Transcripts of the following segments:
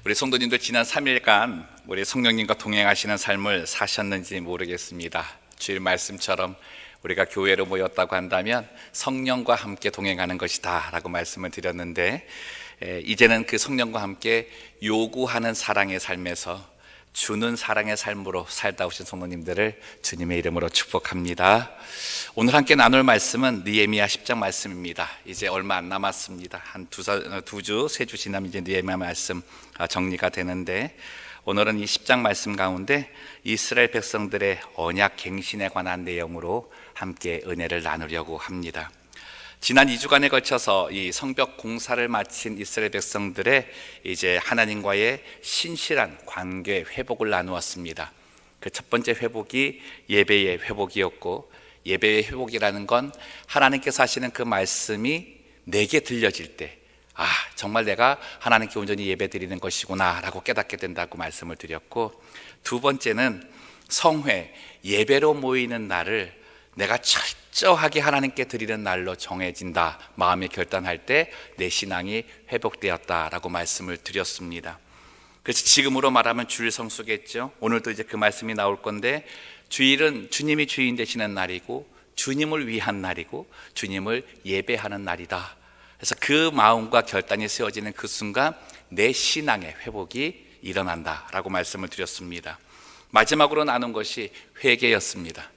우리 성도님들 지난 3일간 우리 성령님과 동행하시는 삶을 사셨는지 모르겠습니다. 주일 말씀처럼 우리가 교회로 모였다고 한다면 성령과 함께 동행하는 것이다 라고 말씀을 드렸는데, 이제는 그 성령과 함께 요구하는 사랑의 삶에서 주는 사랑의 삶으로 살다 오신 성도님들을 주님의 이름으로 축복합니다. 오늘 함께 나눌 말씀은 느헤미야 10장 말씀입니다. 이제 얼마 안 남았습니다. 한 두 주, 세 주 지나면 이제 느헤미야 말씀 정리가 되는데, 오늘은 이 10장 말씀 가운데 이스라엘 백성들의 언약 갱신에 관한 내용으로 함께 은혜를 나누려고 합니다. 지난 2주간에 걸쳐서 이 성벽 공사를 마친 이스라엘 백성들의 이제 하나님과의 신실한 관계 회복을 나누었습니다. 그 첫 번째 회복이 예배의 회복이었고, 예배의 회복이라는 건 하나님께서 하시는 그 말씀이 내게 들려질 때, 정말 내가 하나님께 온전히 예배 드리는 것이구나 라고 깨닫게 된다고 말씀을 드렸고, 두 번째는 성회, 예배로 모이는 날을 내가 철저하게 하나님께 드리는 날로 정해진다, 마음에 결단할 때 내 신앙이 회복되었다라고 말씀을 드렸습니다. 그래서 지금으로 말하면 주일 성수겠죠. 오늘도 이제 그 말씀이 나올 건데, 주일은 주님이 주인 되시는 날이고 주님을 위한 날이고 주님을 예배하는 날이다. 그래서 그 마음과 결단이 세워지는 그 순간 내 신앙의 회복이 일어난다라고 말씀을 드렸습니다. 마지막으로 나눈 것이 회개였습니다.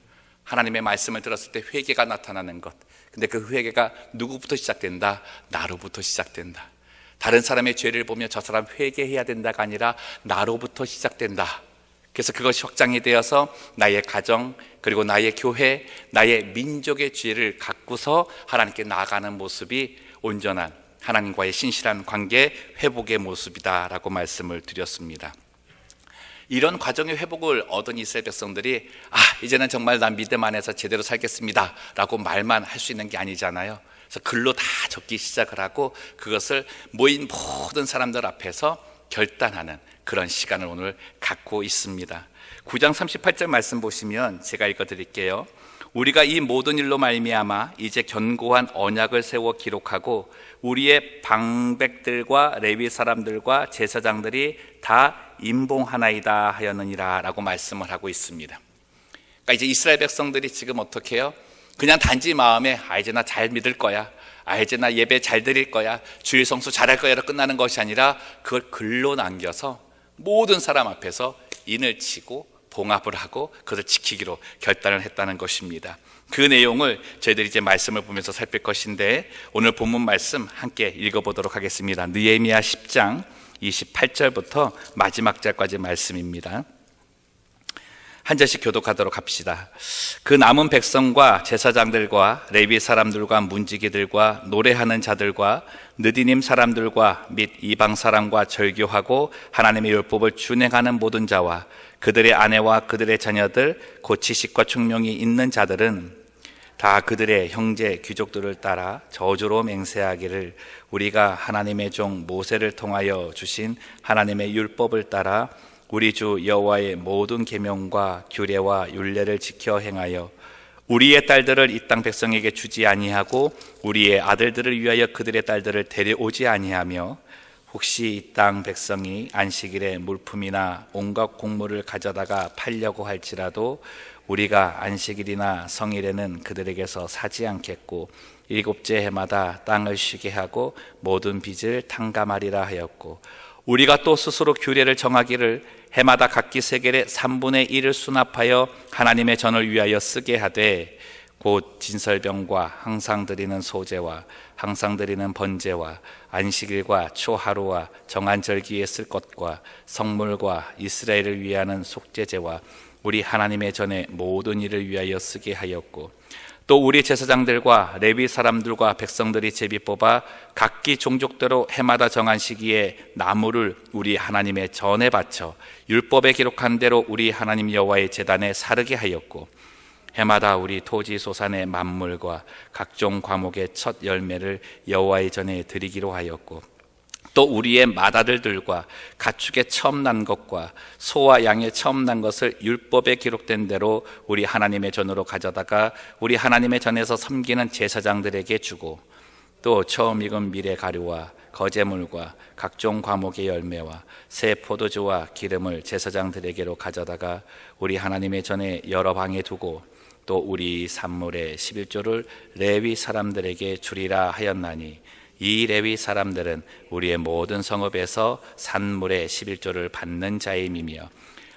하나님의 말씀을 들었을 때 회개가 나타나는 것. 근데 그 회개가 누구부터 시작된다? 나로부터 시작된다. 다른 사람의 죄를 보며 저 사람 회개해야 된다가 아니라 나로부터 시작된다. 그래서 그것이 확장이 되어서 나의 가정, 그리고 나의 교회, 나의 민족의 죄를 갖고서 하나님께 나아가는 모습이 온전한 하나님과의 신실한 관계 회복의 모습이다라고 말씀을 드렸습니다. 이런 과정의 회복을 얻은 이스라엘 백성들이 이제는 정말 난 믿음 안에서 제대로 살겠습니다 라고 말만 할 수 있는 게 아니잖아요. 그래서 글로 다 적기 시작을 하고 그것을 모인 모든 사람들 앞에서 결단하는 그런 시간을 오늘 갖고 있습니다. 9장 38절 말씀 보시면 제가 읽어드릴게요. 우리가 이 모든 일로 말미암아 이제 견고한 언약을 세워 기록하고 우리의 방백들과 레위 사람들과 제사장들이 다 임봉하나이다 하였느니라 라고 말씀을 하고 있습니다. 그러니까 이제 이스라엘 백성들이 지금 어떻게 해요? 그냥 단지 마음에 이제 나 잘 믿을 거야, 이제 나 예배 잘 드릴 거야, 주일 성수 잘할 거야로 끝나는 것이 아니라 그걸 글로 남겨서 모든 사람 앞에서 인을 치고 봉합을 하고 그것을 지키기로 결단을 했다는 것입니다. 그 내용을 저희들이 이제 말씀을 보면서 살필 것인데, 오늘 본문 말씀 함께 읽어보도록 하겠습니다. 느헤미야 10장 28절부터 마지막 절까지 말씀입니다. 한 절씩 교독하도록 합시다. 그 남은 백성과 제사장들과 레위 사람들과 문지기들과 노래하는 자들과 느디님 사람들과 및 이방 사람과 절교하고 하나님의 율법을 준행하는 모든 자와 그들의 아내와 그들의 자녀들 곧 지식과 총명이 있는 자들은 다 그들의 형제 귀족들을 따라 저주로 맹세하기를 우리가 하나님의 종 모세를 통하여 주신 하나님의 율법을 따라 우리 주 여호와의 모든 계명과 규례와 율례를 지켜 행하여 우리의 딸들을 이 땅 백성에게 주지 아니하고 우리의 아들들을 위하여 그들의 딸들을 데려오지 아니하며 혹시 이 땅 백성이 안식일에 물품이나 온갖 곡물을 가져다가 팔려고 할지라도 우리가 안식일이나 성일에는 그들에게서 사지 않겠고 일곱째 해마다 땅을 쉬게 하고 모든 빚을 탕감하리라 하였고, 우리가 또 스스로 규례를 정하기를 해마다 각기 세겔의 3분의 1을 수납하여 하나님의 전을 위하여 쓰게 하되 곧 진설병과 항상 드리는 소제와 항상 드리는 번제와 안식일과 초하루와 정한 절기에 쓸 것과 성물과 이스라엘을 위하는 속죄제와 우리 하나님의 전의 모든 일을 위하여 쓰게 하였고, 또 우리 제사장들과 레위 사람들과 백성들이 제비 뽑아 각기 종족대로 해마다 정한 시기에 나무를 우리 하나님의 전에 바쳐 율법에 기록한 대로 우리 하나님 여호와의 제단에 사르게 하였고, 해마다 우리 토지 소산의 만물과 각종 과목의 첫 열매를 여호와의 전에 드리기로 하였고, 또 우리의 맏아들들과 가축의 처음 난 것과 소와 양의 처음 난 것을 율법에 기록된 대로 우리 하나님의 전으로 가져다가 우리 하나님의 전에서 섬기는 제사장들에게 주고, 또 처음 익은 밀의 가루와 거제물과 각종 과목의 열매와 새 포도주와 기름을 제사장들에게로 가져다가 우리 하나님의 전에 여러 방에 두고 또 우리 산물의 11조를 레위 사람들에게 주리라 하였나니 이 레위 사람들은 우리의 모든 성읍에서 산물의 11조를 받는 자임이며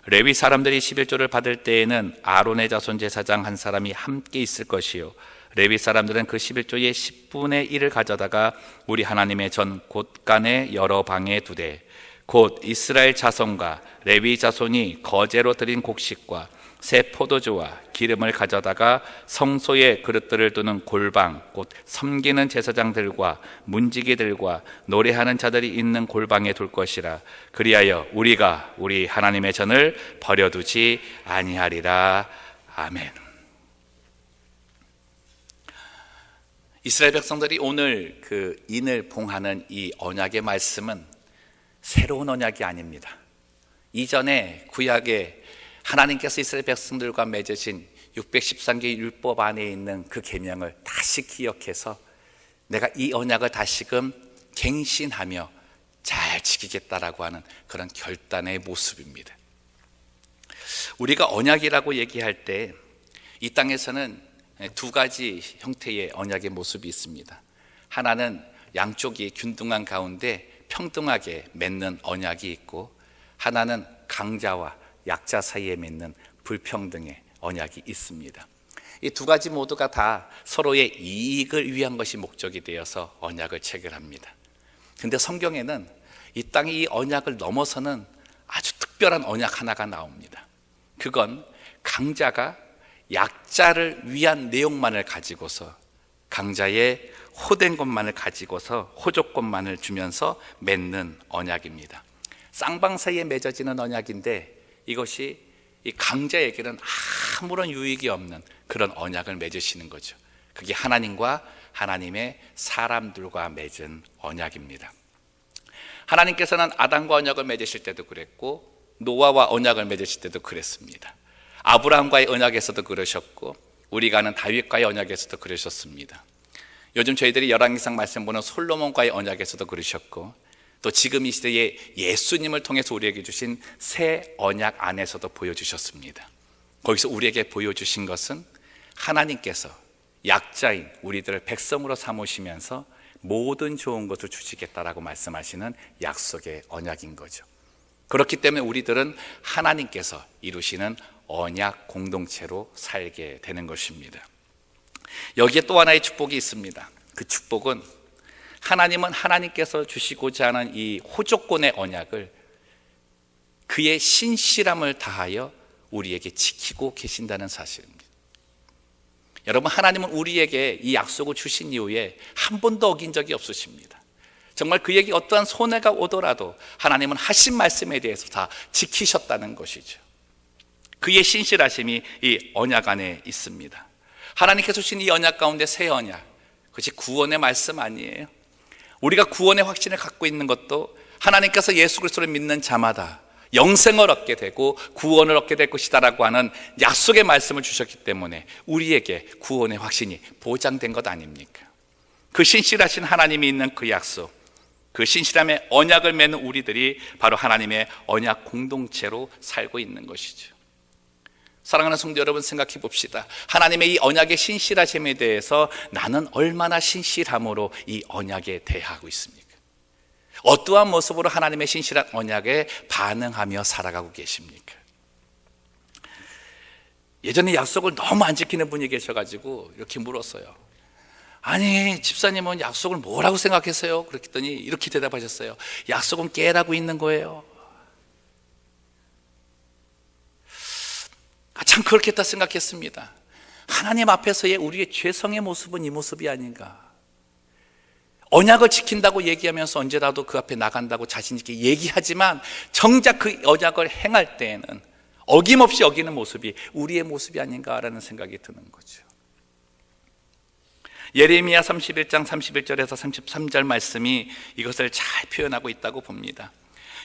레위 사람들이 11조를 받을 때에는 아론의 자손 제사장 한 사람이 함께 있을 것이요 레위 사람들은 그 11조의 10분의 1을 가져다가 우리 하나님의 전 곳간의 여러 방에 두되 곧 이스라엘 자손과 레위 자손이 거제로 드린 곡식과 새 포도주와 기름을 가져다가 성소에 그릇들을 두는 골방 곧 섬기는 제사장들과 문지기들과 노래하는 자들이 있는 골방에 둘 것이라. 그리하여 우리가 우리 하나님의 전을 버려두지 아니하리라. 아멘. 이스라엘 백성들이 오늘 그 인을 봉하는 이 언약의 말씀은 새로운 언약이 아닙니다. 이전에 구약에 하나님께서 이스라엘 백성들과 맺으신 613개의 율법 안에 있는 그 계명을 다시 기억해서 내가 이 언약을 다시금 갱신하며 잘 지키겠다라고 하는 그런 결단의 모습입니다. 우리가 언약이라고 얘기할 때 이 땅에서는 두 가지 형태의 언약의 모습이 있습니다. 하나는 양쪽이 균등한 가운데 평등하게 맺는 언약이 있고, 하나는 강자와 약자 사이에 맺는 불평등의 언약이 있습니다. 이 두 가지 모두가 다 서로의 이익을 위한 것이 목적이 되어서 언약을 체결합니다. 근데 성경에는 이 땅의 이 언약을 넘어서는 아주 특별한 언약 하나가 나옵니다. 그건 강자가 약자를 위한 내용만을 가지고서, 강자의 호된 것만을 가지고서 호조권만을 주면서 맺는 언약입니다. 쌍방 사이에 맺어지는 언약인데 이것이 이 강자에게는 아무런 유익이 없는 그런 언약을 맺으시는 거죠. 그게 하나님과 하나님의 사람들과 맺은 언약입니다. 하나님께서는 아담과 언약을 맺으실 때도 그랬고, 노아와 언약을 맺으실 때도 그랬습니다. 아브라함과의 언약에서도 그러셨고, 우리가 아는 다윗과의 언약에서도 그러셨습니다. 요즘 저희들이 열왕기상 말씀 보는 솔로몬과의 언약에서도 그러셨고, 또 지금 이 시대에 예수님을 통해서 우리에게 주신 새 언약 안에서도 보여주셨습니다. 거기서 우리에게 보여주신 것은 하나님께서 약자인 우리들을 백성으로 삼으시면서 모든 좋은 것을 주시겠다라고 말씀하시는 약속의 언약인 거죠. 그렇기 때문에 우리들은 하나님께서 이루시는 언약 공동체로 살게 되는 것입니다. 여기에 또 하나의 축복이 있습니다. 그 축복은 하나님은 하나님께서 주시고자 하는 이 호조권의 언약을 그의 신실함을 다하여 우리에게 지키고 계신다는 사실입니다. 여러분, 하나님은 우리에게 이 약속을 주신 이후에 한 번도 어긴 적이 없으십니다. 정말 그에게 어떠한 손해가 오더라도 하나님은 하신 말씀에 대해서 다 지키셨다는 것이죠. 그의 신실하심이 이 언약 안에 있습니다. 하나님께서 주신 이 언약 가운데 새 언약, 그것이 구원의 말씀 아니에요? 우리가 구원의 확신을 갖고 있는 것도 하나님께서 예수 그리스도를 믿는 자마다 영생을 얻게 되고 구원을 얻게 될 것이다라고 하는 약속의 말씀을 주셨기 때문에 우리에게 구원의 확신이 보장된 것 아닙니까? 그 신실하신 하나님이 있는 그 약속, 그 신실함의 언약을 맺는 우리들이 바로 하나님의 언약 공동체로 살고 있는 것이죠. 사랑하는 성도 여러분, 생각해 봅시다. 하나님의 이 언약의 신실하심에 대해서 나는 얼마나 신실함으로 이 언약에 대하고 있습니까? 어떠한 모습으로 하나님의 신실한 언약에 반응하며 살아가고 계십니까? 예전에 약속을 너무 안 지키는 분이 계셔가지고 이렇게 물었어요. 아니, 집사님은 약속을 뭐라고 생각했어요? 그랬더니 이렇게 대답하셨어요. 약속은 깨라고 있는 거예요. 참 그렇겠다 생각했습니다. 하나님 앞에서의 우리의 죄성의 모습은 이 모습이 아닌가. 언약을 지킨다고 얘기하면서 언제라도 그 앞에 나간다고 자신 있게 얘기하지만 정작 그 언약을 행할 때에는 어김없이 어기는 모습이 우리의 모습이 아닌가라는 생각이 드는 거죠. 예레미야 31장 31절에서 33절 말씀이 이것을 잘 표현하고 있다고 봅니다.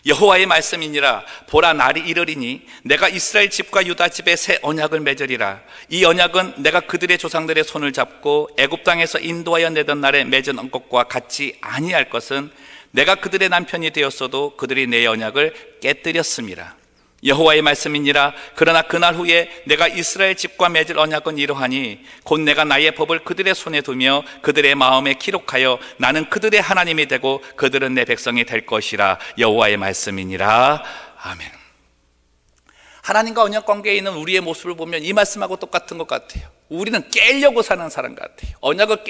여호와의 말씀이니라. 보라, 날이 이르리니 내가 이스라엘 집과 유다 집에 새 언약을 맺으리라. 이 언약은 내가 그들의 조상들의 손을 잡고 애굽 땅에서 인도하여 내던 날에 맺은 언약과 같지 아니할 것은 내가 그들의 남편이 되었어도 그들이 내 언약을 깨뜨렸음이라. 여호와의 말씀이니라. 그러나 그날 후에 내가 이스라엘 집과 맺을 언약은 이러하니 곧 내가 나의 법을 그들의 손에 두며 그들의 마음에 기록하여 나는 그들의 하나님이 되고 그들은 내 백성이 될 것이라. 여호와의 말씀이니라. 아멘. 하나님과 언약 관계에 있는 우리의 모습을 보면 이 말씀하고 똑같은 것 같아요. 우리는 깨려고 사는 사람 같아요. 언약을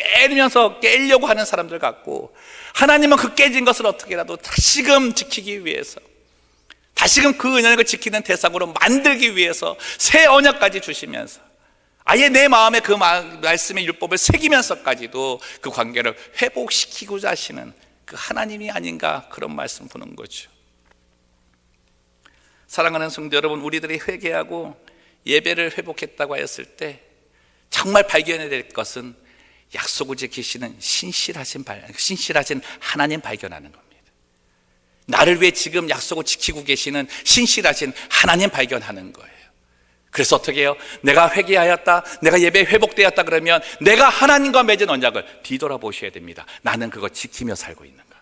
깨려고 하는 사람들 같고, 하나님은 그 깨진 것을 어떻게라도 다시금 지키기 위해서, 다시금 그 언약을 지키는 대상으로 만들기 위해서 새 언약까지 주시면서 아예 내 마음에 그 말씀의 율법을 새기면서까지도 그 관계를 회복시키고자 하시는 그 하나님이 아닌가, 그런 말씀 보는 거죠. 사랑하는 성도 여러분, 우리들이 회개하고 예배를 회복했다고 하였을 때 정말 발견해야 될 것은 약속을 지키시는 신실하신 하나님 발견하는 겁니다. 나를 위해 지금 약속을 지키고 계시는 신실하신 하나님 발견하는 거예요. 그래서 어떻게 해요? 내가 회개하였다, 내가 예배 회복되었다 그러면 내가 하나님과 맺은 언약을 뒤돌아보셔야 됩니다. 나는 그거 지키며 살고 있는가?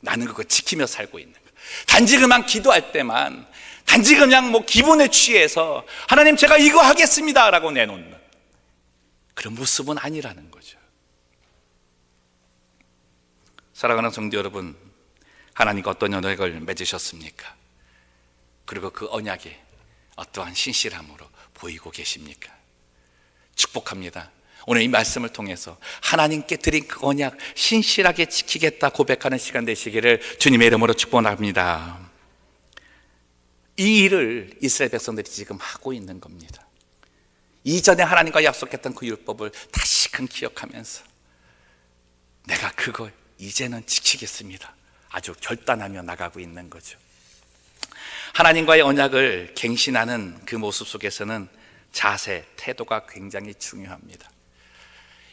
나는 그거 지키며 살고 있는가? 단지 그만 기도할 때만, 단지 그냥 기분에 취해서 하나님 제가 이거 하겠습니다 라고 내놓는 그런 모습은 아니라는 거죠. 사랑하는 성도 여러분, 하나님과 어떤 언약을 맺으셨습니까? 그리고 그 언약에 어떠한 신실함으로 보이고 계십니까? 축복합니다. 오늘 이 말씀을 통해서 하나님께 드린 그 언약 신실하게 지키겠다 고백하는 시간 되시기를 주님의 이름으로 축복합니다. 이 일을 이스라엘 백성들이 지금 하고 있는 겁니다. 이전에 하나님과 약속했던 그 율법을 다시금 기억하면서 내가 그걸 이제는 지키겠습니다, 아주 결단하며 나가고 있는 거죠. 하나님과의 언약을 갱신하는 그 모습 속에서는 자세, 태도가 굉장히 중요합니다.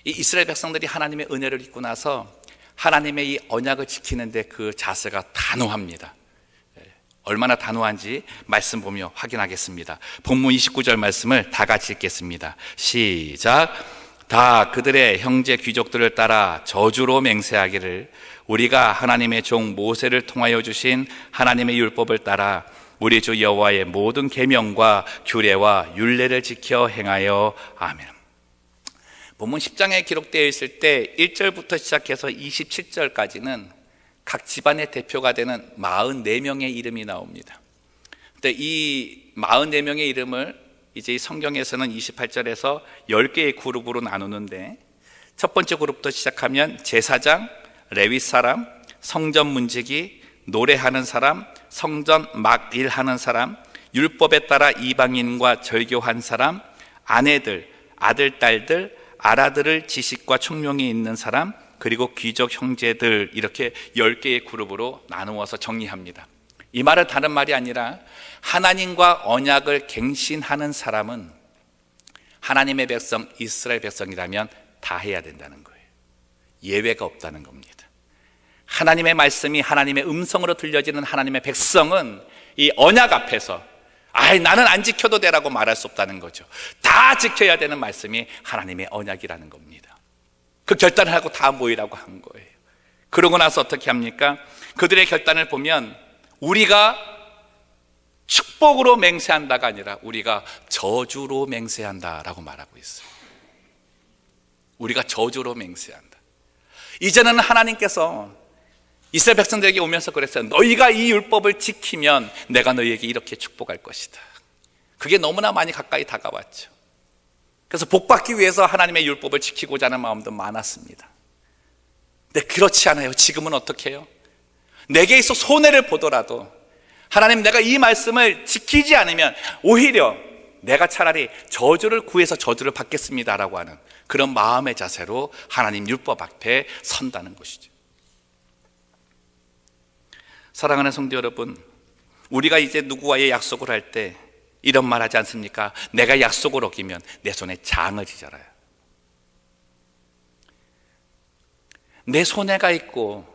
이 이스라엘 백성들이 하나님의 은혜를 입고 나서 하나님의 이 언약을 지키는데 그 자세가 단호합니다. 얼마나 단호한지 말씀 보며 확인하겠습니다. 본문 29절 말씀을 다 같이 읽겠습니다. 시작. 다 그들의 형제 귀족들을 따라 저주로 맹세하기를 우리가 하나님의 종 모세를 통하여 주신 하나님의 율법을 따라 우리 주 여호와의 모든 계명과 규례와 율례를 지켜 행하여. 아멘. 본문 10장에 기록되어 있을 때 1절부터 시작해서 27절까지는 각 집안의 대표가 되는 44명의 이름이 나옵니다. 근데 이 44명의 이름을 이제 이 성경에서는 28절에서 10개의 그룹으로 나누는데, 첫 번째 그룹부터 시작하면 제사장, 레위 사람, 성전 문지기, 노래하는 사람, 성전 막 일하는 사람, 율법에 따라 이방인과 절교한 사람, 아내들, 아들, 딸들, 아라들을 지식과 총명이 있는 사람, 그리고 귀족 형제들, 이렇게 10개의 그룹으로 나누어서 정리합니다. 이 말은 다른 말이 아니라 하나님과 언약을 갱신하는 사람은 하나님의 백성, 이스라엘 백성이라면 다 해야 된다는 거예요. 예외가 없다는 겁니다. 하나님의 말씀이 하나님의 음성으로 들려지는 하나님의 백성은 이 언약 앞에서 나는 안 지켜도 되라고 말할 수 없다는 거죠. 다 지켜야 되는 말씀이 하나님의 언약이라는 겁니다. 그 결단을 하고 다 모이라고 한 거예요. 그러고 나서 어떻게 합니까? 그들의 결단을 보면 우리가 축복으로 맹세한다가 아니라 우리가 저주로 맹세한다라고 말하고 있어요. 우리가 저주로 맹세한다. 이제는 하나님께서 이스라엘 백성들에게 오면서 그랬어요. 너희가 이 율법을 지키면 내가 너희에게 이렇게 축복할 것이다. 그게 너무나 많이 가까이 다가왔죠. 그래서 복받기 위해서 하나님의 율법을 지키고자 하는 마음도 많았습니다. 근데 그렇지 않아요. 지금은 어떻게 해요? 내게 있어 손해를 보더라도 하나님, 내가 이 말씀을 지키지 않으면 오히려 내가 차라리 저주를 구해서 저주를 받겠습니다라고 하는 그런 마음의 자세로 하나님 율법 앞에 선다는 것이죠. 사랑하는 성도 여러분, 우리가 이제 누구와의 약속을 할 때 이런 말 하지 않습니까? 내가 약속을 어기면 내 손에 장을 지져라요. 내 손해가 있고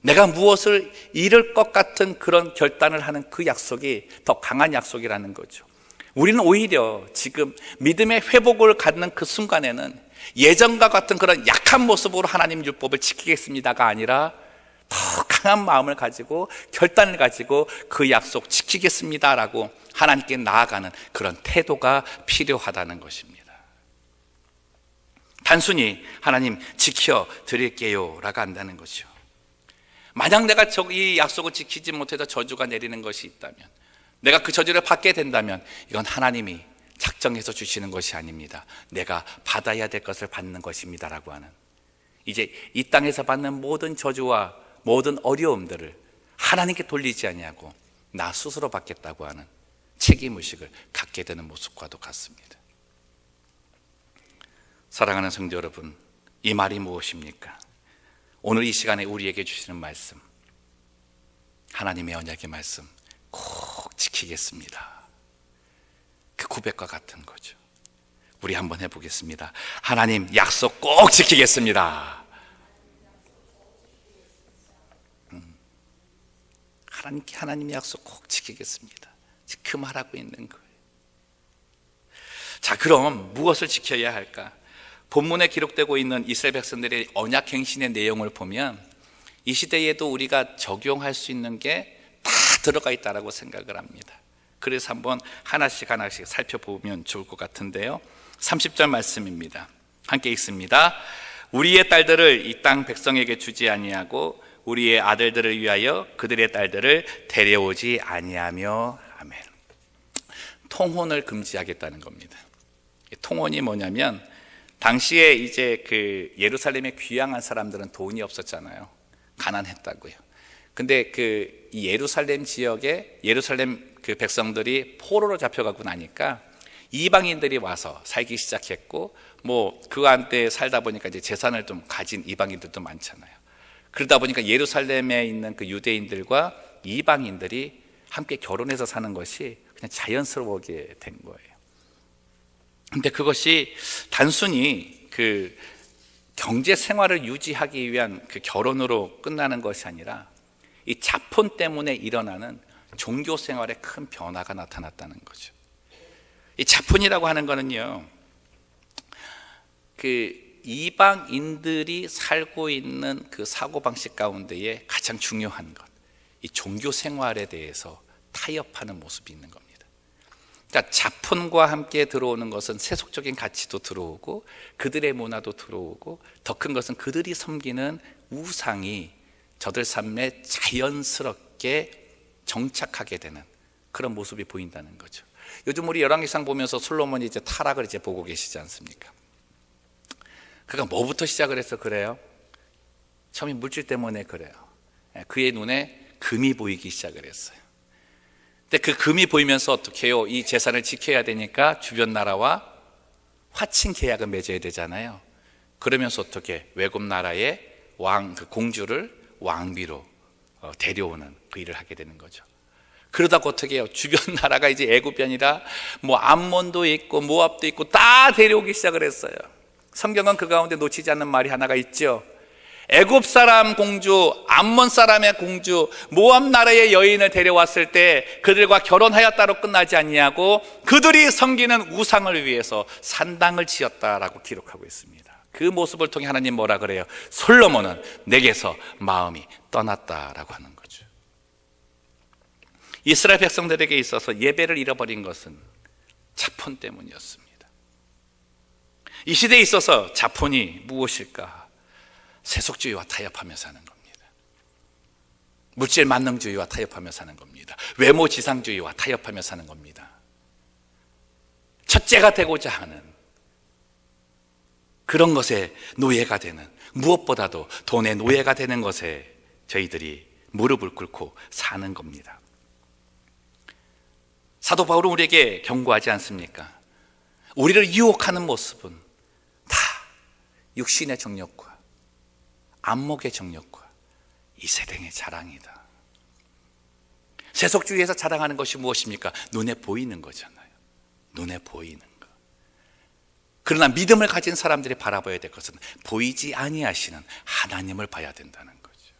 내가 무엇을 잃을 것 같은 그런 결단을 하는 그 약속이 더 강한 약속이라는 거죠. 우리는 오히려 지금 믿음의 회복을 갖는 그 순간에는 예전과 같은 그런 약한 모습으로 하나님 율법을 지키겠습니다가 아니라 더 강한 마음을 가지고 결단을 가지고 그 약속 지키겠습니다라고 하나님께 나아가는 그런 태도가 필요하다는 것입니다. 단순히 하나님 지켜드릴게요 라고 한다는 거죠. 만약 내가 이 약속을 지키지 못해서 저주가 내리는 것이 있다면, 내가 그 저주를 받게 된다면 이건 하나님이 작정해서 주시는 것이 아닙니다. 내가 받아야 될 것을 받는 것입니다 라고 하는, 이제 이 땅에서 받는 모든 저주와 모든 어려움들을 하나님께 돌리지 아니하고 나 스스로 받겠다고 하는 책임의식을 갖게 되는 모습과도 같습니다. 사랑하는 성도 여러분, 이 말이 무엇입니까? 오늘 이 시간에 우리에게 주시는 말씀, 하나님의 언약의 말씀 꼭 지키겠습니다, 그 고백과 같은 거죠. 우리 한번 해보겠습니다. 하나님 약속 꼭 지키겠습니다. 하나님의 약속 꼭 지키겠습니다. 그 말하고 있는 거예요. 자, 그럼 무엇을 지켜야 할까? 본문에 기록되고 있는 이스라엘 백성들의 언약 행신의 내용을 보면 이 시대에도 우리가 적용할 수 있는 게 다 들어가 있다고 생각을 합니다. 그래서 한번 하나씩 살펴보면 좋을 것 같은데요. 30절 말씀입니다. 함께 읽습니다. 우리의 딸들을 이 땅 백성에게 주지 아니하고 우리의 아들들을 위하여 그들의 딸들을 데려오지 아니하며. 아멘. 통혼을 금지하겠다는 겁니다. 통혼이 뭐냐면, 당시에 이제 그 예루살렘에 귀향한 사람들은 돈이 없었잖아요. 가난했다고요. 근데 이 예루살렘 지역에 예루살렘 그 백성들이 포로로 잡혀가고 나니까 이방인들이 와서 살기 시작했고, 뭐 그 한때 살다 보니까 이제 재산을 좀 가진 이방인들도 많잖아요. 그러다 보니까 예루살렘에 있는 그 유대인들과 이방인들이 함께 결혼해서 사는 것이 그냥 자연스러워게 된 거예요. 근데 그것이 단순히 그 경제 생활을 유지하기 위한 그 결혼으로 끝나는 것이 아니라 이 자폰 때문에 일어나는 종교 생활에 큰 변화가 나타났다는 거죠. 이 자폰이라고 하는 거는요, 그 이방인들이 살고 있는 그 사고방식 가운데에 가장 중요한 것, 이 종교 생활에 대해서 타협하는 모습이 있는 겁니다. 그러니까 자폰과 함께 들어오는 것은 세속적인 가치도 들어오고 그들의 문화도 들어오고, 더 큰 것은 그들이 섬기는 우상이 저들 삶에 자연스럽게 정착하게 되는 그런 모습이 보인다는 거죠. 요즘 우리 열왕기상 보면서 솔로몬이 이제 타락을 이제 보고 계시지 않습니까? 그가 뭐부터 시작을 해서 그래요? 처음에 물질 때문에 그래요. 그의 눈에 금이 보이기 시작을 했어요. 근데 그 금이 보이면서 어떻게 해요? 이 재산을 지켜야 되니까 주변 나라와 화친 계약을 맺어야 되잖아요. 그러면서 어떻게 외국 나라의 그 공주를 왕비로 데려오는 그 일을 하게 되는 거죠. 그러다가 어떻게 해요? 주변 나라가 이제 애굽이 아니라 뭐 암몬도 있고 모압도 있고 다 데려오기 시작을 했어요. 성경은 그 가운데 놓치지 않는 말이 하나가 있죠. 애굽 사람 공주, 암몬 사람의 공주, 모압 나라의 여인을 데려왔을 때 그들과 결혼하였다로 끝나지 아니하고 그들이 섬기는 우상을 위해서 산당을 지었다라고 기록하고 있습니다. 그 모습을 통해 하나님 뭐라 그래요? 솔로몬은 내게서 마음이 떠났다라고 하는 거죠. 이스라엘 백성들에게 있어서 예배를 잃어버린 것은 자폰 때문이었습니다. 이 시대에 있어서 자폰이 무엇일까? 세속주의와 타협하며 사는 겁니다. 물질 만능주의와 타협하며 사는 겁니다. 외모 지상주의와 타협하며 사는 겁니다. 첫째가 되고자 하는 그런 것에 노예가 되는, 무엇보다도 돈의 노예가 되는 것에 저희들이 무릎을 꿇고 사는 겁니다. 사도 바울은 우리에게 경고하지 않습니까? 우리를 유혹하는 모습은 다 육신의 정욕과 안목의 정욕과 이 세상의 자랑이다. 세속주의에서 자랑하는 것이 무엇입니까? 눈에 보이는 거잖아요. 눈에 보이는 거. 그러나 믿음을 가진 사람들이 바라봐야 될 것은 보이지 아니하시는 하나님을 봐야 된다는 거죠.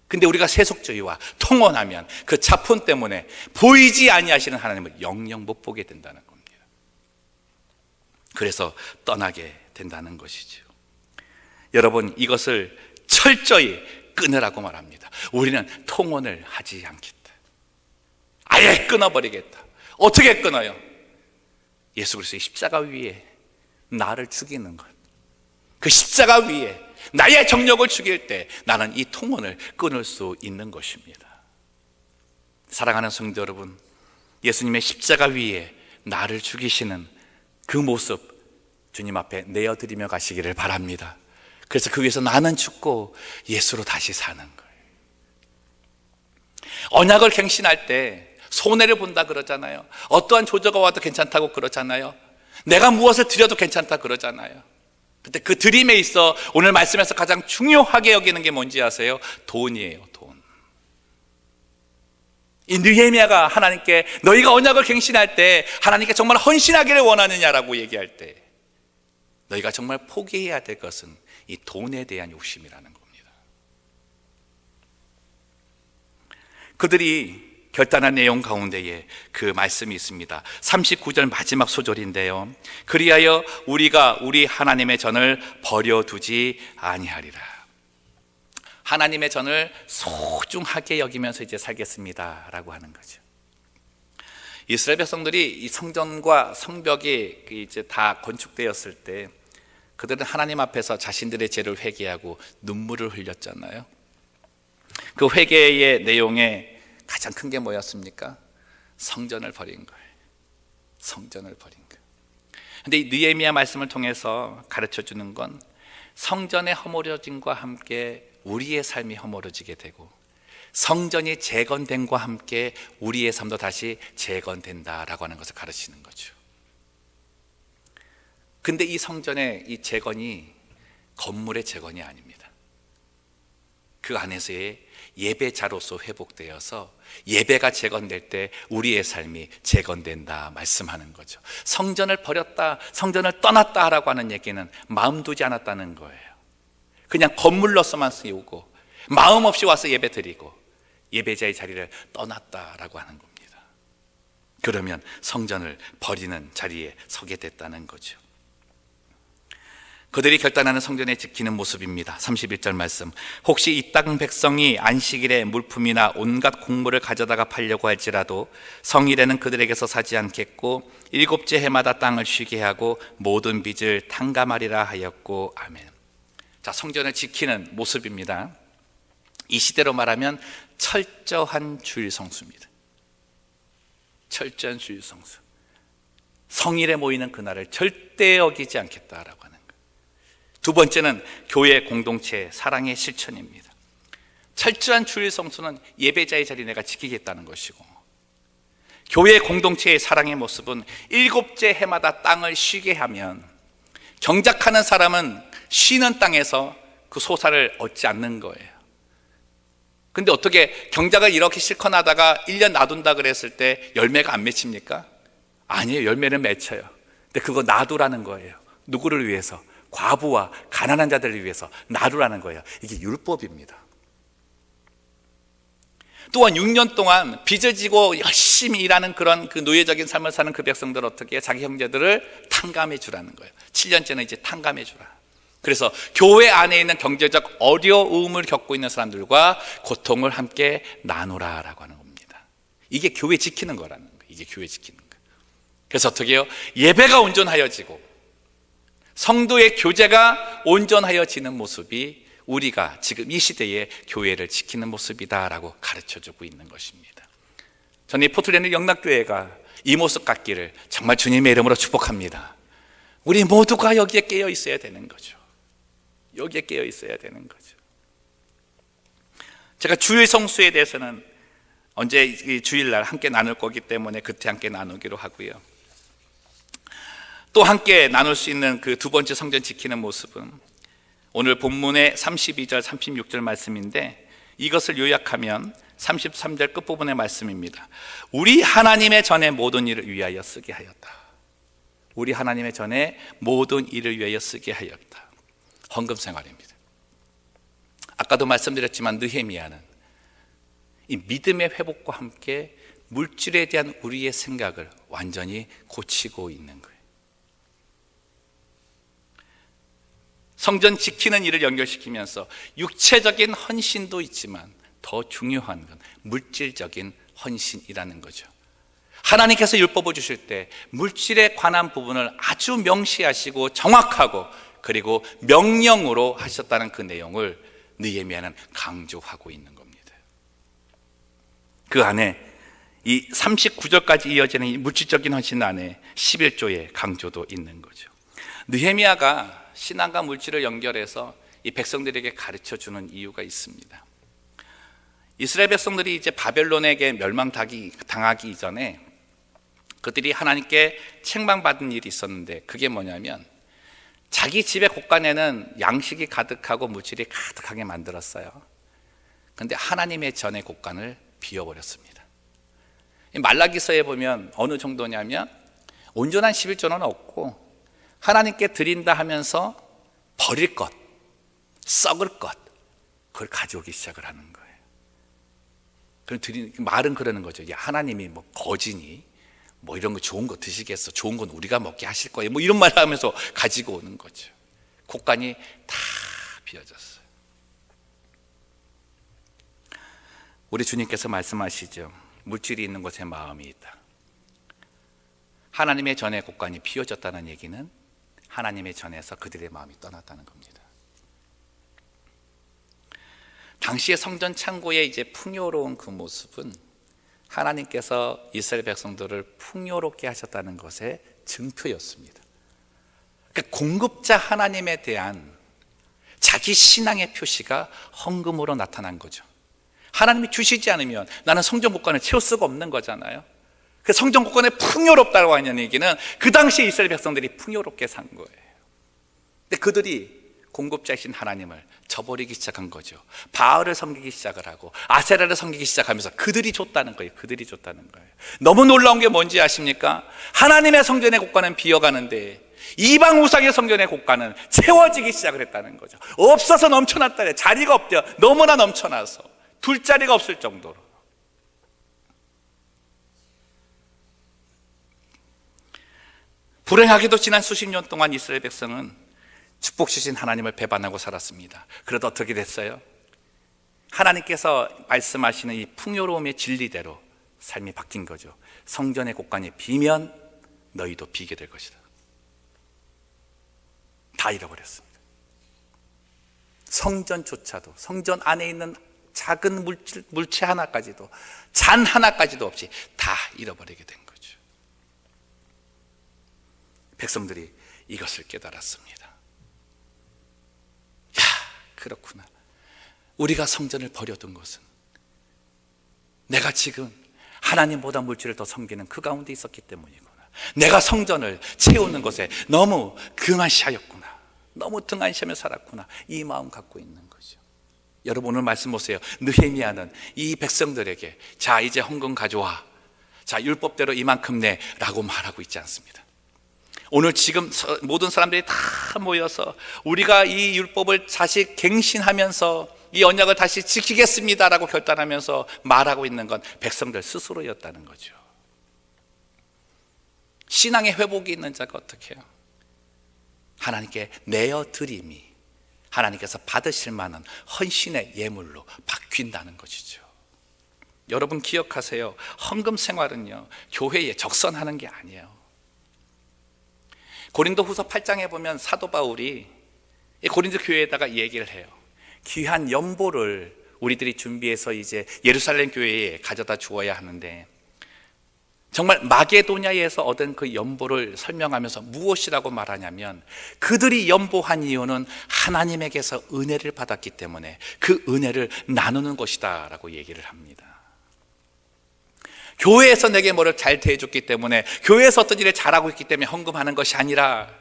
근데 우리가 세속주의와 통혼하면 그 자폰 때문에 보이지 아니하시는 하나님을 영영 못 보게 된다는 겁니다. 그래서 떠나게 된다는 것이죠. 여러분, 이것을 철저히 끊으라고 말합니다. 우리는 통혼을 하지 않겠다. 아예 끊어버리겠다. 어떻게 끊어요? 예수 그리스도의 십자가 위에 나를 죽이는 것, 그 십자가 위에 나의 정력을 죽일 때 나는 이 통혼을 끊을 수 있는 것입니다. 사랑하는 성도 여러분, 예수님의 십자가 위에 나를 죽이시는 그 모습 주님 앞에 내어드리며 가시기를 바랍니다. 그래서 그 위에서 나는 죽고 예수로 다시 사는 거예요. 언약을 갱신할 때 손해를 본다 그러잖아요. 어떠한 조저가 와도 괜찮다고 그러잖아요. 내가 무엇을 드려도 괜찮다 그러잖아요. 근데 그 드림에 있어 오늘 말씀에서 가장 중요하게 여기는 게 뭔지 아세요? 돈이에요. 돈. 이 느헤미야가 하나님께 너희가 언약을 갱신할 때 하나님께 정말 헌신하기를 원하느냐라고 얘기할 때 너희가 정말 포기해야 될 것은 이 돈에 대한 욕심이라는 겁니다. 그들이 결단한 내용 가운데에 그 말씀이 있습니다. 39절 마지막 소절인데요. 그리하여 우리가 우리 하나님의 전을 버려두지 아니하리라. 하나님의 전을 소중하게 여기면서 이제 살겠습니다 라고 하는 거죠. 이스라엘 백성들이 이 성전과 성벽이 이제 다 건축되었을 때 그들은 하나님 앞에서 자신들의 죄를 회개하고 눈물을 흘렸잖아요. 그 회개의 내용에 가장 큰 게 뭐였습니까? 성전을 버린 거예요. 성전을 버린 거예요. 근데 이 느헤미야 말씀을 통해서 가르쳐 주는 건 성전의 허물어짐과 함께 우리의 삶이 허물어지게 되고 성전이 재건됨과 함께 우리의 삶도 다시 재건된다라고 하는 것을 가르치는 거죠. 근데 이 성전의 이 재건이 건물의 재건이 아닙니다. 그 안에서의 예배자로서 회복되어서 예배가 재건될 때 우리의 삶이 재건된다 말씀하는 거죠. 성전을 버렸다, 성전을 떠났다라고 하는 얘기는 마음 두지 않았다는 거예요. 그냥 건물로서만 쓰이고 마음 없이 와서 예배 드리고 예배자의 자리를 떠났다라고 하는 겁니다. 그러면 성전을 버리는 자리에 서게 됐다는 거죠. 그들이 결단하는 성전에 지키는 모습입니다. 31절 말씀. 혹시 이 땅 백성이 안식일에 물품이나 온갖 곡물을 가져다가 팔려고 할지라도 성일에는 그들에게서 사지 않겠고 일곱째 해마다 땅을 쉬게 하고 모든 빚을 탕감하리라 하였고 아멘. 자, 성전을 지키는 모습입니다. 이 시대로 말하면 철저한 주일 성수입니다. 철저한 주일 성수. 성일에 모이는 그날을 절대 어기지 않겠다라고 하는. 두 번째는 교회 공동체 사랑의 실천입니다. 철저한 주일 성수는 예배자의 자리 내가 지키겠다는 것이고 교회 공동체의 사랑의 모습은 일곱째 해마다 땅을 쉬게 하면 경작하는 사람은 쉬는 땅에서 그 소사를 얻지 않는 거예요. 근데 어떻게 경작을 이렇게 실컷 하다가 1년 놔둔다 그랬을 때 열매가 안 맺힙니까? 아니에요. 열매는 맺혀요. 근데 그거 놔두라는 거예요. 누구를 위해서? 과부와 가난한 자들을 위해서 놔두라는 거예요. 이게 율법입니다. 또한 6년 동안 빚을 지고 열심히 일하는 그런 그 노예적인 삶을 사는 그 백성들 어떻게 해요? 자기 형제들을 탕감해 주라는 거예요. 7년째는 이제 탕감해 주라. 그래서 교회 안에 있는 경제적 어려움을 겪고 있는 사람들과 고통을 함께 나누라라고 하는 겁니다. 이게 교회 지키는 거라는 거예요. 이게 교회 지키는 거예요. 그래서 어떻게 해요? 예배가 온전하여지고 성도의 교제가 온전하여지는 모습이 우리가 지금 이 시대에 교회를 지키는 모습이다라고 가르쳐주고 있는 것입니다. 저는 이 포트랜드 영락교회가 이 모습 같기를 정말 주님의 이름으로 축복합니다. 우리 모두가 여기에 깨어 있어야 되는 거죠. 여기에 깨어 있어야 되는 거죠. 제가 주일 성수에 대해서는 언제 이 주일날 함께 나눌 거기 때문에 그때 함께 나누기로 하고요. 또 함께 나눌 수 있는 그 두 번째 성전 지키는 모습은 오늘 본문의 32절 36절 말씀인데 이것을 요약하면 33절 끝부분의 말씀입니다. 우리 하나님의 전에 모든 일을 위하여 쓰게 하였다. 우리 하나님의 전에 모든 일을 위하여 쓰게 하였다. 헌금 생활입니다. 아까도 말씀드렸지만 느헤미야는 이 믿음의 회복과 함께 물질에 대한 우리의 생각을 완전히 고치고 있는 거예요. 성전 지키는 일을 연결시키면서 육체적인 헌신도 있지만 더 중요한 건 물질적인 헌신이라는 거죠. 하나님께서 율법을 주실 때 물질에 관한 부분을 아주 명시하시고 정확하고 그리고 명령으로 하셨다는 그 내용을 느헤미야는 강조하고 있는 겁니다. 그 안에 이 39절까지 이어지는 이 물질적인 헌신 안에 11조의 강조도 있는 거죠. 느헤미야가 신앙과 물질을 연결해서 이 백성들에게 가르쳐 주는 이유가 있습니다. 이스라엘 백성들이 이제 바벨론에게 멸망당하기 이전에 그들이 하나님께 책망받은 일이 있었는데, 그게 뭐냐면 자기 집의 곳간에는 양식이 가득하고 물질이 가득하게 만들었어요. 그런데 하나님의 전의 곳간을 비워버렸습니다. 말라기서에 보면 어느 정도냐면 온전한 11조는 없고 하나님께 드린다 하면서 버릴 것, 썩을 것, 그걸 가져오기 시작을 하는 거예요. 말은 그러는 거죠. 야, 하나님이 뭐 거지니? 뭐 이런 거 좋은 거 드시겠어? 좋은 건 우리가 먹게 하실 거예요. 뭐 이런 말을 하면서 가지고 오는 거죠. 곳간이 다 비어졌어요. 우리 주님께서 말씀하시죠. 물질이 있는 곳에 마음이 있다. 하나님의 전의 곳간이 비워졌다는 얘기는 하나님의 전에서 그들의 마음이 떠났다는 겁니다. 당시의 성전 창고의 이제 풍요로운 그 모습은 하나님께서 이스라엘 백성들을 풍요롭게 하셨다는 것의 증표였습니다. 그러니까 공급자 하나님에 대한 자기 신앙의 표시가 헌금으로 나타난 거죠. 하나님이 주시지 않으면 나는 성전 곳간을 채울 수가 없는 거잖아요. 그 성전 곳간에 풍요롭다고 하는 얘기는 그 당시 이스라엘 백성들이 풍요롭게 산 거예요. 근데 그들이 공급자이신 하나님을 저버리기 시작한 거죠. 바알을 섬기기 시작을 하고 아세라를 섬기기 시작하면서 그들이 줬다는 거예요. 그들이 줬다는 거예요. 너무 놀라운 게 뭔지 아십니까? 하나님의 성전의 곳간은 비어가는데 이방 우상의 성전의 곳간은 채워지기 시작을 했다는 거죠. 없어서 넘쳐났다. 자리가 없대요. 너무나 넘쳐나서 둘 자리가 없을 정도로. 불행하게도 지난 수십 년 동안 이스라엘 백성은 축복 주신 하나님을 배반하고 살았습니다. 그래도 어떻게 됐어요? 하나님께서 말씀하시는 이 풍요로움의 진리대로 삶이 바뀐 거죠. 성전의 곳간이 비면 너희도 비게 될 것이다. 다 잃어버렸습니다. 성전조차도, 성전 안에 있는 작은 물체 하나까지도, 잔 하나까지도 없이 다 잃어버리게 된 거죠. 백성들이 이것을 깨달았습니다. 야, 그렇구나. 우리가 성전을 버려둔 것은 내가 지금 하나님보다 물질을 더 섬기는 그 가운데 있었기 때문이구나. 내가 성전을 채우는 것에 너무 등한시하였구나. 너무 등한시하며 살았구나. 이 마음 갖고 있는 거죠. 여러분 오늘 말씀 보세요. 느헤미야는 이 백성들에게 자 이제 헌금 가져와, 자 율법대로 이만큼 내 라고 말하고 있지 않습니다. 오늘 지금 모든 사람들이 다 모여서 우리가 이 율법을 다시 갱신하면서 이 언약을 다시 지키겠습니다라고 결단하면서 말하고 있는 건 백성들 스스로였다는 거죠. 신앙의 회복이 있는 자가 어떻게 해요? 하나님께 내어드림이 하나님께서 받으실 만한 헌신의 예물로 바뀐다는 것이죠. 여러분 기억하세요. 헌금 생활은요 교회에 적선하는 게 아니에요. 고린도후서 8장에 보면 사도 바울이 고린도 교회에다가 얘기를 해요. 귀한 연보를 우리들이 준비해서 이제 예루살렘 교회에 가져다 주어야 하는데, 정말 마게도냐에서 얻은 그 연보를 설명하면서 무엇이라고 말하냐면 그들이 연보한 이유는 하나님에게서 은혜를 받았기 때문에 그 은혜를 나누는 것이다 라고 얘기를 합니다. 교회에서 내게 뭐를 잘 대해줬기 때문에, 교회에서 어떤 일을 잘하고 있기 때문에 헌금하는 것이 아니라,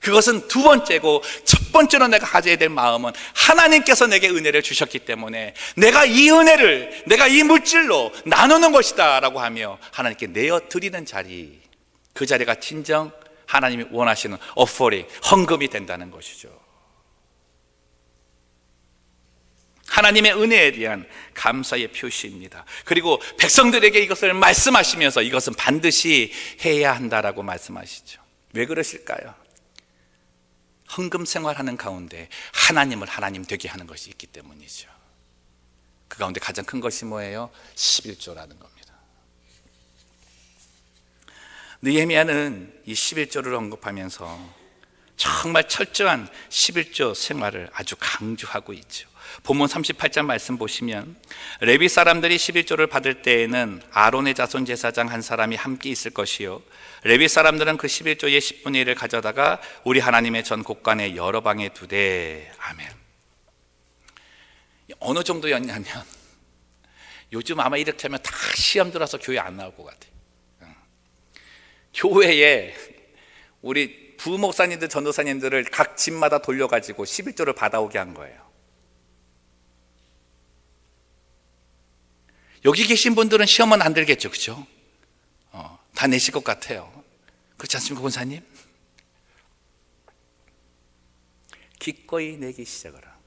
그것은 두 번째고 첫 번째로 내가 가져야 될 마음은 하나님께서 내게 은혜를 주셨기 때문에 내가 이 은혜를 내가 이 물질로 나누는 것이다 라고 하며 하나님께 내어드리는 자리, 그 자리가 진정 하나님이 원하시는 offering, 헌금이 된다는 것이죠. 하나님의 은혜에 대한 감사의 표시입니다. 그리고 백성들에게 이것을 말씀하시면서 이것은 반드시 해야 한다라고 말씀하시죠. 왜 그러실까요? 헌금 생활하는 가운데 하나님을 하나님 되게 하는 것이 있기 때문이죠. 그 가운데 가장 큰 것이 뭐예요? 11조라는 겁니다. 느헤미야는 이 11조를 언급하면서 정말 철저한 11조 생활을 아주 강조하고 있죠. 본문 38장 말씀 보시면 레위 사람들이 11조를 받을 때에는 아론의 자손 제사장 한 사람이 함께 있을 것이요, 레위 사람들은 그 11조의 10분의 1을 가져다가 우리 하나님의 전 곳간에 여러 방에 두되. 아멘. 어느 정도였냐면, 요즘 아마 이렇게 하면 다 시험 들어서 교회 안 나올 것 같아요. 교회에 우리 부목사님들, 전도사님들을 각 집마다 돌려가지고 11조를 받아오게 한 거예요. 여기 계신 분들은 시험은 안 들겠죠, 그죠? 다 내실 것 같아요. 그렇지 않습니까, 권사님? 기꺼이 내기 시작을 한 거예요.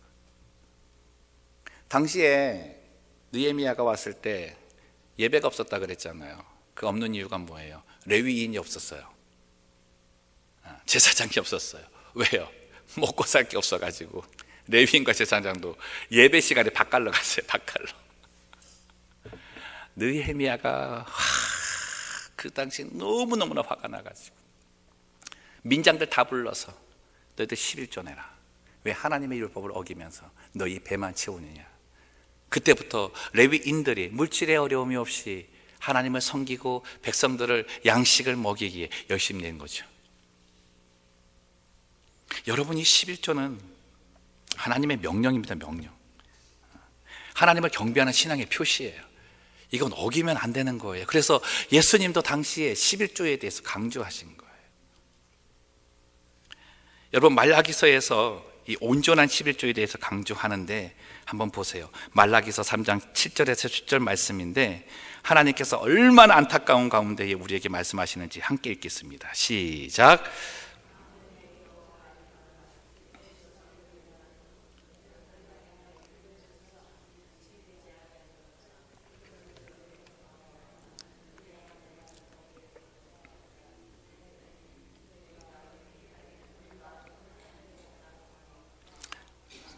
당시에 느헤미야가 왔을 때 예배가 없었다 그랬잖아요. 그 없는 이유가 뭐예요? 레위인이 없었어요. 제사장이 없었어요. 왜요? 먹고 살 게 없어가지고 레위인과 제사장도 예배 시간에 밭갈러 갔어요. 밭갈러. 느헤미야가 그 당시 너무너무나 화가 나가지고 민장들 다 불러서 너희들 11조 내라. 왜 하나님의 율법을 어기면서 너희 배만 채우느냐. 그때부터 레위인들이 물질의 어려움이 없이 하나님을 섬기고 백성들을 양식을 먹이기에 열심히 낸 거죠. 여러분이 11조는 하나님의 명령입니다. 명령. 하나님을 경배하는 신앙의 표시예요. 이건 어기면 안 되는 거예요. 그래서 예수님도 당시에 11조에 대해서 강조하신 거예요. 여러분, 말라기서에서 이 온전한 11조에 대해서 강조하는데 한번 보세요. 말라기서 3장 7절에서 10절 말씀인데 하나님께서 얼마나 안타까운 가운데에 우리에게 말씀하시는지 함께 읽겠습니다. 시작.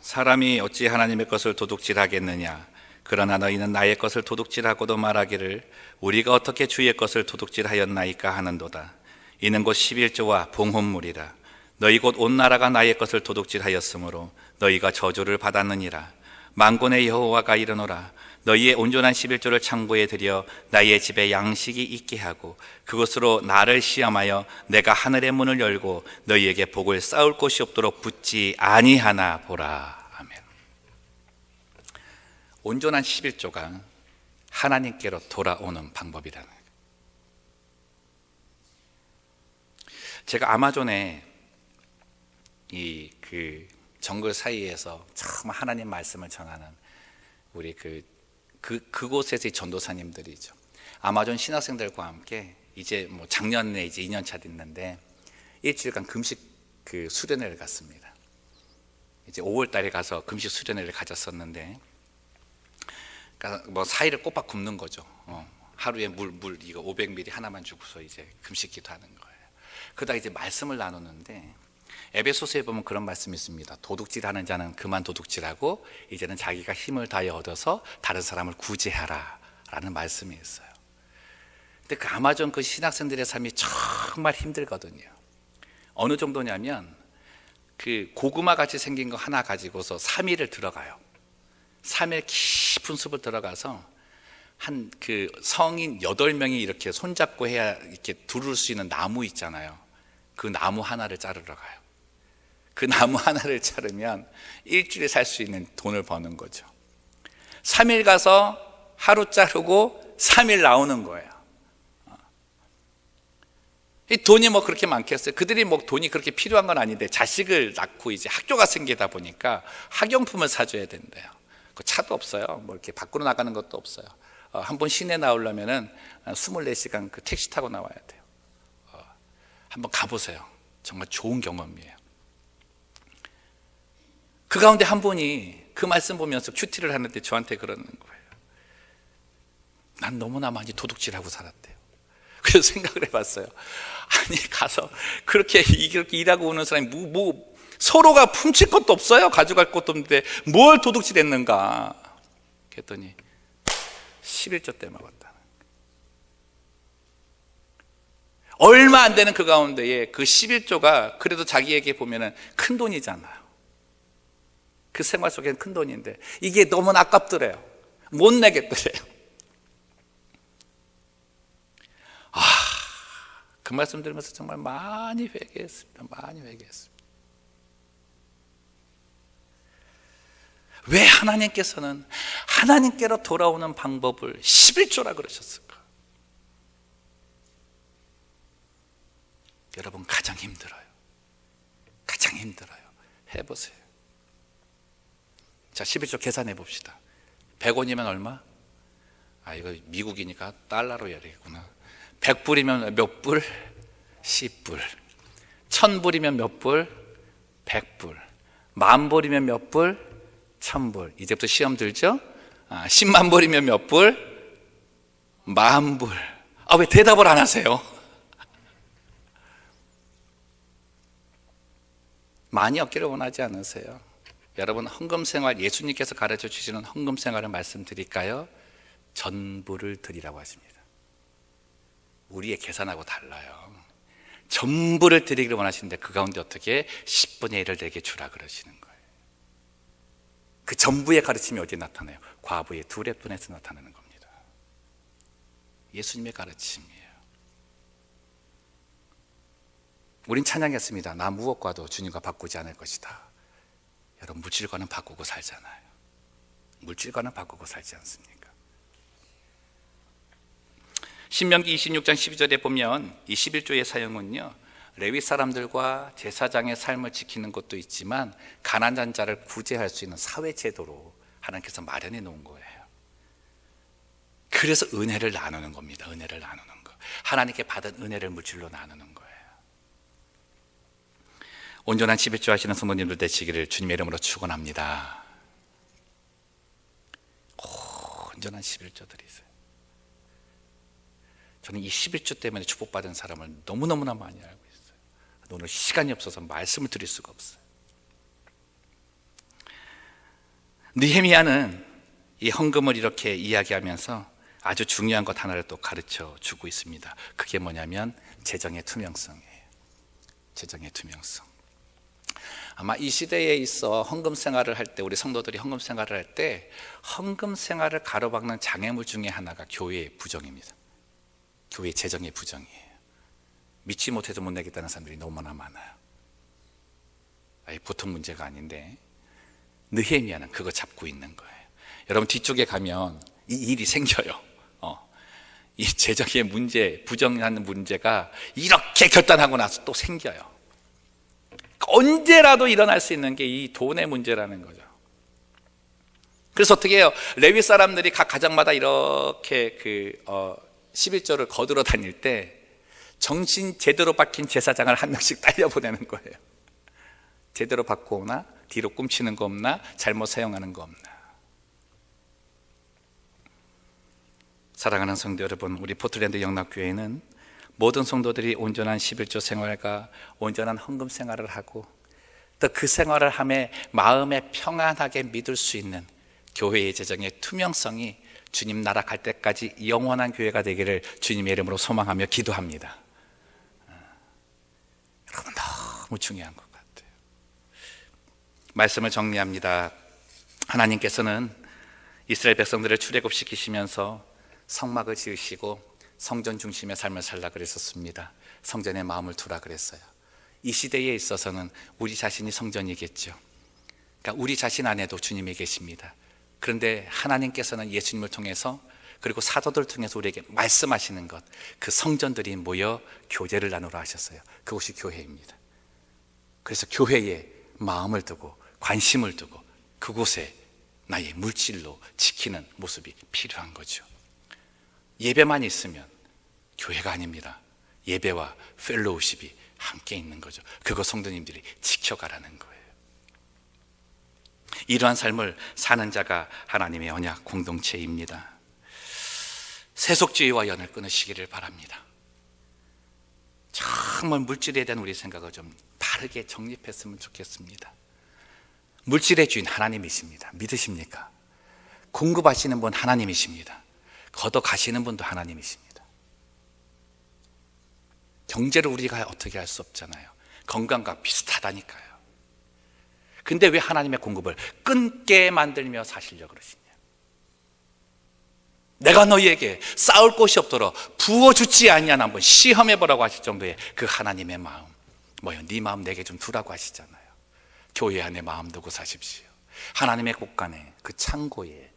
사람이 어찌 하나님의 것을 도둑질하겠느냐. 그러나 너희는 나의 것을 도둑질하고도 말하기를 우리가 어떻게 주의 것을 도둑질하였나이까 하는도다. 이는 곧 11조와 봉헌물이라. 너희 곧 온 나라가 나의 것을 도둑질하였으므로 너희가 저주를 받았느니라. 만군의 여호와가 이르노라. 너희의 온전한 11조를 창고에 들여 나의 집에 양식이 있게 하고 그것으로 나를 시험하여 내가 하늘의 문을 열고 너희에게 복을 쌓을 곳이 없도록 붙지 아니하나 보라. 아멘. 온전한 11조가 하나님께로 돌아오는 방법이라는 거예요. 제가 아마존에 그 정글 사이에서 참 하나님 말씀을 전하는 우리 그곳에서의 전도사님들이죠. 아마존 신학생들과 함께 이제 작년에 이제 2년차 됐는데 일주일간 금식 수련회를 갔습니다. 이제 5월 달에 가서 금식 수련회를 가졌었는데, 그러니까 4일을 꼬박 굶는 거죠. 하루에 물 이거 500ml 하나만 주고서 이제 금식 기도하는 거예요. 그러다 이제 말씀을 나누는데 에베소서에 보면 그런 말씀이 있습니다. 도둑질하는 자는 그만 도둑질하고 이제는 자기가 힘을 다해 얻어서 다른 사람을 구제하라 라는 말씀이 있어요. 근데 그 아마존 그 신학생들의 삶이 정말 힘들거든요. 어느 정도냐면 그 고구마 같이 생긴 거 하나 가지고서 3일을 들어가요. 3일 깊은 숲을 들어가서 한 그 성인 8명이 이렇게 손잡고 해야 이렇게 두를 수 있는 나무 있잖아요. 그 나무 하나를 자르러 가요. 그 나무 하나를 자르면 일주일에 살 수 있는 돈을 버는 거죠. 3일 가서 하루 자르고 3일 나오는 거예요. 이 돈이 그렇게 많겠어요? 그들이 돈이 그렇게 필요한 건 아닌데 자식을 낳고 이제 학교가 생기다 보니까 학용품을 사줘야 된대요. 그 차도 없어요. 이렇게 밖으로 나가는 것도 없어요. 한 번 시내 나오려면은 24시간 그 택시 타고 나와야 돼요. 한번 가보세요. 정말 좋은 경험이에요. 그 가운데 한 분이 그 말씀 보면서 큐티를 하는데 저한테 그러는 거예요. 난 너무나 많이 도둑질하고 살았대요. 그래서 생각을 해봤어요. 아니 가서 그렇게 일하고 오는 사람이 서로가 훔칠 것도 없어요. 가져갈 것도 없는데 뭘 도둑질했는가 그랬더니 11조 때 먹었다. 얼마 안 되는 그 가운데에 그 11조가 그래도 자기에게 보면은 큰 돈이잖아요. 그 생활 속에는 큰 돈인데 이게 너무 아깝더래요. 못 내겠더래요. 그 말씀 들으면서 정말 많이 회개했습니다. 많이 회개했습니다. 왜 하나님께서는 하나님께로 돌아오는 방법을 11조라 그러셨을까? 여러분 가장 힘들어요. 가장 힘들어요. 해보세요. 자, 11조 계산해 봅시다. 100원이면 얼마? 이거 미국이니까 달러로 해야 되겠구나. 100불이면 몇 불? 10불. 1000불이면 몇 불? 100불. 10,000불이면 몇 불? 1000불. 이제부터 시험 들죠? 10만 불이면 몇 불? 10,000불. 왜 대답을 안 하세요? 많이 얻기를 원하지 않으세요? 여러분 헌금생활, 예수님께서 가르쳐 주시는 헌금생활을 말씀드릴까요? 전부를 드리라고 하십니다. 우리의 계산하고 달라요. 전부를 드리기를 원하시는데 그 가운데 어떻게 10분의 1을 내게 주라 그러시는 거예요. 그 전부의 가르침이 어디에 나타나요? 과부의 두레돈에서 나타나는 겁니다. 예수님의 가르침이에요. 우린 찬양했습니다. 나 무엇과도 주님과 바꾸지 않을 것이다. 여러분 물질과는 바꾸고 살잖아요. 물질과는 바꾸고 살지 않습니까? 신명기 26장 12절에 보면 이 11조의 사용은요, 레위 사람들과 제사장의 삶을 지키는 것도 있지만 가난한 자를 구제할 수 있는 사회 제도로 하나님께서 마련해 놓은 거예요. 그래서 은혜를 나누는 겁니다. 은혜를 나누는 거. 하나님께 받은 은혜를 물질로 나누는 거예요. 온전한 11조 하시는 성도님들 되시기를 주님의 이름으로 축원합니다. 온전한 11조들이 있어요. 저는 이 11조 때문에 축복받은 사람을 너무너무나 많이 알고 있어요. 오늘 시간이 없어서 말씀을 드릴 수가 없어요. 느헤미야는 이 헌금을 이렇게 이야기하면서 아주 중요한 것 하나를 또 가르쳐 주고 있습니다. 그게 뭐냐면 재정의 투명성이에요. 재정의 투명성. 아마 이 시대에 있어 헌금 생활을 할 때, 우리 성도들이 헌금 생활을 할 때 헌금 생활을 가로막는 장애물 중에 하나가 교회의 부정입니다. 교회 재정의 부정이에요. 믿지 못해도 못 내겠다는 사람들이 너무나 많아요. 보통 문제가 아닌데 느헤미야는 그거 잡고 있는 거예요. 여러분 뒤쪽에 가면 이 일이 생겨요. 이 재정의 문제, 부정하는 문제가 이렇게 결단하고 나서 또 생겨요. 언제라도 일어날 수 있는 게 이 돈의 문제라는 거죠. 그래서 어떻게 해요? 레위 사람들이 각 가정마다 이렇게 11조를 거두러 다닐 때 정신 제대로 박힌 제사장을 한 명씩 딸려보내는 거예요. 제대로 받고 오나? 뒤로 꿈치는 거 없나? 잘못 사용하는 거 없나? 사랑하는 성도 여러분, 우리 포틀랜드 영락교회는 모든 성도들이 온전한 11조 생활과 온전한 헌금 생활을 하고 또 그 생활을 하며 마음에 평안하게 믿을 수 있는 교회의 재정의 투명성이 주님 나라 갈 때까지 영원한 교회가 되기를 주님의 이름으로 소망하며 기도합니다. 여러분 너무 중요한 것 같아요. 말씀을 정리합니다. 하나님께서는 이스라엘 백성들을 출애굽시키시면서 성막을 지으시고 성전 중심의 삶을 살라 그랬었습니다. 성전에 마음을 두라 그랬어요. 이 시대에 있어서는 우리 자신이 성전이겠죠. 그러니까 우리 자신 안에도 주님이 계십니다. 그런데 하나님께서는 예수님을 통해서 그리고 사도들을 통해서 우리에게 말씀하시는 것, 그 성전들이 모여 교제를 나누라 하셨어요. 그것이 교회입니다. 그래서 교회에 마음을 두고 관심을 두고 그곳에 나의 물질로 지키는 모습이 필요한 거죠. 예배만 있으면 교회가 아닙니다. 예배와 펠로우십이 함께 있는 거죠. 그거 성도님들이 지켜가라는 거예요. 이러한 삶을 사는 자가 하나님의 언약 공동체입니다. 세속주의와 연을 끊으시기를 바랍니다. 정말 물질에 대한 우리 생각을 좀 바르게 정립했으면 좋겠습니다. 물질의 주인 하나님이십니다. 믿으십니까? 공급하시는 분 하나님이십니다. 걷어가시는 분도 하나님이십니다. 경제를 우리가 어떻게 할 수 없잖아요. 건강과 비슷하다니까요. 근데 왜 하나님의 공급을 끊게 만들며 사시려고 그러시냐? 내가 너희에게 쌓을 곳이 없도록 부어주지 아니하나 한번 시험해보라고 하실 정도의 그 하나님의 마음, 네 마음 내게 좀 두라고 하시잖아요. 교회 안에 마음 두고 사십시오. 하나님의 곳간에 그 창고에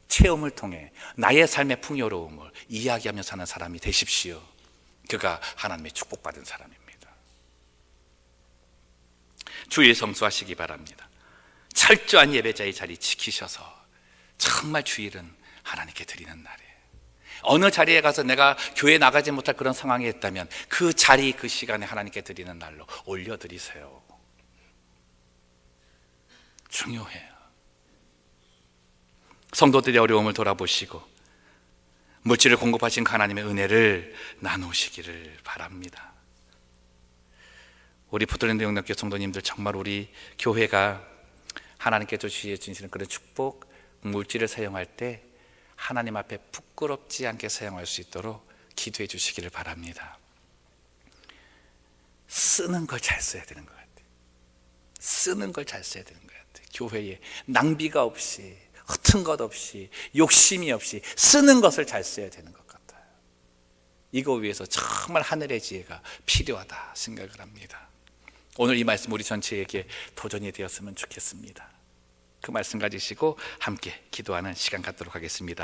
체험을 통해 나의 삶의 풍요로움을 이야기하며 사는 사람이 되십시오. 그가 하나님의 축복받은 사람입니다. 주일 성수하시기 바랍니다. 철저한 예배자의 자리 지키셔서 정말 주일은 하나님께 드리는 날이에요. 어느 자리에 가서 내가 교회 나가지 못할 그런 상황이 있다면 그 자리 그 시간에 하나님께 드리는 날로 올려드리세요. 중요해요. 성도들의 어려움을 돌아보시고 물질을 공급하신 하나님의 은혜를 나누시기를 바랍니다. 우리 포틀랜드 영락교회 성도님들, 정말 우리 교회가 하나님께 주시는 그런 축복, 물질을 사용할 때 하나님 앞에 부끄럽지 않게 사용할 수 있도록 기도해 주시기를 바랍니다. 쓰는 걸 잘 써야 되는 것 같아요. 쓰는 걸 잘 써야 되는 것 같아요. 교회에 낭비가 없이, 허튼 것 없이, 욕심이 없이 쓰는 것을 잘 써야 되는 것 같아요. 이거 위해서 정말 하늘의 지혜가 필요하다 생각을 합니다. 오늘 이 말씀 우리 전체에게 도전이 되었으면 좋겠습니다. 그 말씀 가지시고 함께 기도하는 시간 갖도록 하겠습니다.